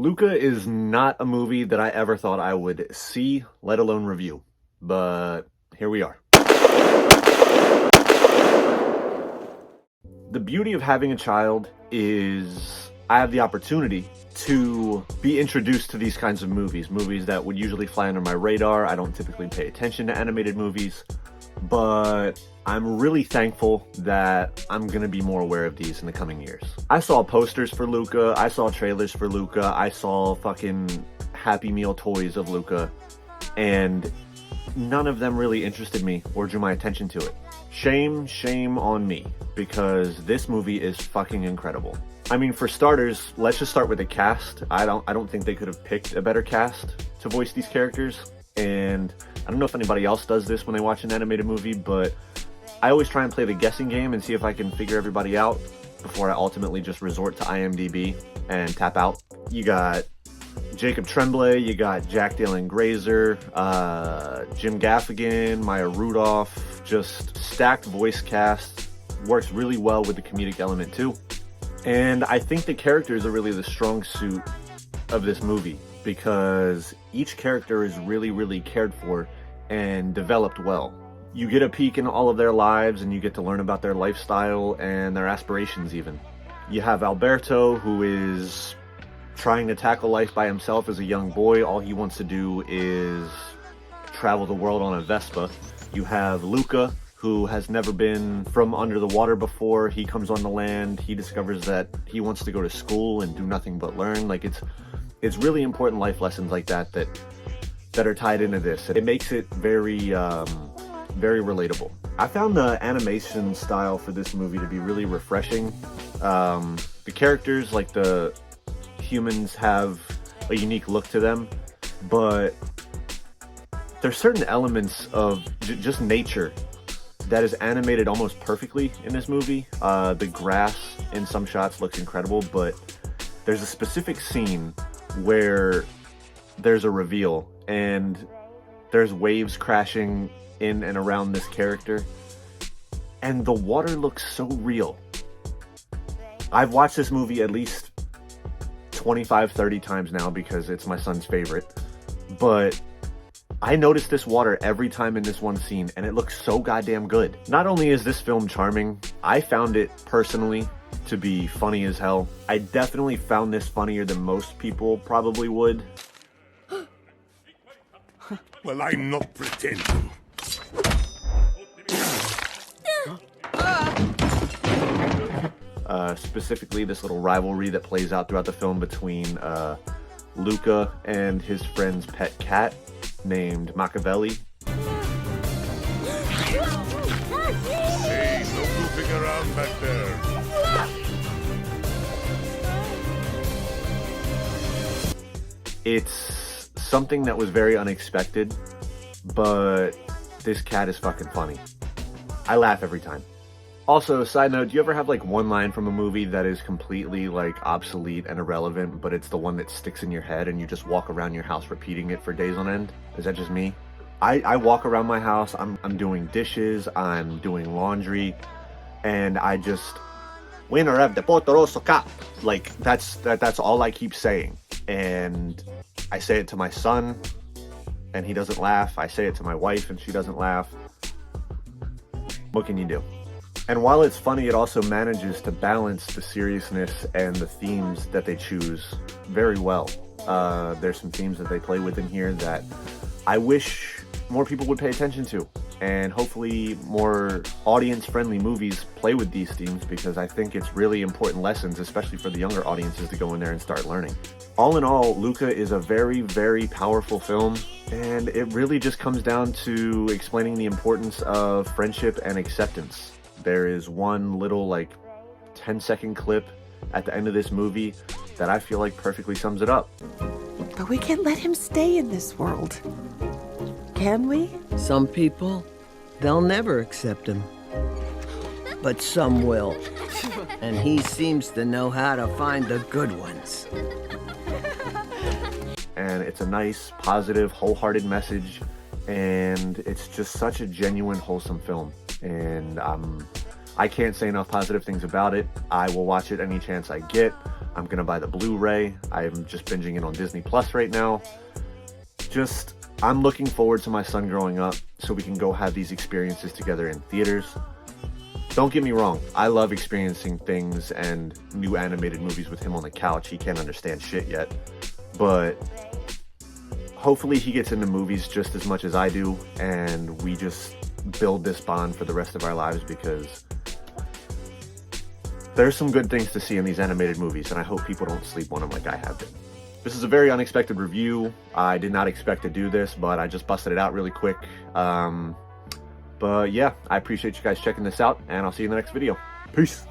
LUCA is not a movie that I ever thought I would see, let alone review. But here we are. The beauty of having a child is I have the opportunity to be introduced to these kinds of movies that would usually fly under my radar. I don't typically pay attention to animated movies, but I'm really thankful that I'm gonna be more aware of these in the coming years. I saw posters for LUCA, I saw trailers for LUCA, I saw fucking Happy Meal toys of LUCA, and none of them really interested me or drew my attention to it. Shame on me, because this movie is fucking incredible. I mean, for starters, let's just start with the cast. I don't think they could have picked a better cast to voice these characters, and I don't know if anybody else does this when they watch an animated movie, but I always try and play the guessing game and see if I can figure everybody out before I ultimately just resort to IMDb and tap out. You got Jacob Tremblay, you got Jack Dale Grazer, Jim Gaffigan, Maya Rudolph, just stacked voice cast, works really well with the comedic element too. And I think the characters are really the strong suit of this movie, because each character is really cared for and developed well. You get a peek in all of their lives and you get to learn about their lifestyle and their aspirations even. You have Alberto, who is trying to tackle life by himself as a young boy. All he wants to do is travel the world on a Vespa. You have Luca, who has never been from under the water before. He comes on the land, he discovers that he wants to go to school and do nothing but learn. Like, it's really important life lessons like that are tied into this. It makes it very relatable. I found the animation style for this movie to be really refreshing. The characters, like the humans, have a unique look to them, but there's certain elements of just nature that is animated almost perfectly in this movie. The grass in some shots looks incredible, but there's a specific scene where there's a reveal and there's waves crashing in and around this character, and the water looks so real. I've watched this movie at least 25-30 times now because it's my son's favorite, but I noticed this water every time in this one scene, and it looks so goddamn good. Not only is this film charming, I found it personally to be funny as hell. I definitely found this funnier than most people probably would. Well, I'm not pretending. Specifically, this little rivalry that plays out throughout the film between Luca and his friend's pet cat named Machiavelli. Hey, no goofing around back there. It's something that was very unexpected, but this cat is fucking funny. I laugh every time. Also, side note, do you ever have like one line from a movie that is completely like obsolete and irrelevant, but it's the one that sticks in your head and you just walk around your house repeating it for days on end? Is that just me? I walk around my house, I'm doing dishes, I'm doing laundry, and I just, winner of the Potoroso Cup. Like, that's all I keep saying. And I say it to my son, and he doesn't laugh. I say it to my wife, and she doesn't laugh. What can you do? And while it's funny, it also manages to balance the seriousness and the themes that they choose very well. There's some themes that they play with in here that I wish more people would pay attention to. And hopefully more audience-friendly movies play with these themes, because I think it's really important lessons, especially for the younger audiences, to go in there and start learning. All in all, LUCA is a very powerful film, and it really just comes down to explaining the importance of friendship and acceptance. There is one little like 10-second clip at the end of this movie that I feel like perfectly sums it up. But we can't let him stay in this world. Can we? Some people, they'll never accept him. But some will. And he seems to know how to find the good ones. And it's a nice, positive, wholehearted message, and it's just such a genuine, wholesome film. And I can't say enough positive things about it. I will watch it any chance I get. I'm gonna buy the Blu-ray. I'm just binging it on Disney Plus right now. I'm looking forward to my son growing up so we can go have these experiences together in theaters. Don't get me wrong, I love experiencing things and new animated movies with him on the couch. He can't understand shit yet, but hopefully he gets into movies just as much as I do, and we just build this bond for the rest of our lives, because there's some good things to see in these animated movies, and I hope people don't sleep on them like I have been. This is a very unexpected review. I did not expect to do this, but I just busted it out really quick. But yeah, I appreciate you guys checking this out, and I'll see you in the next video. Peace.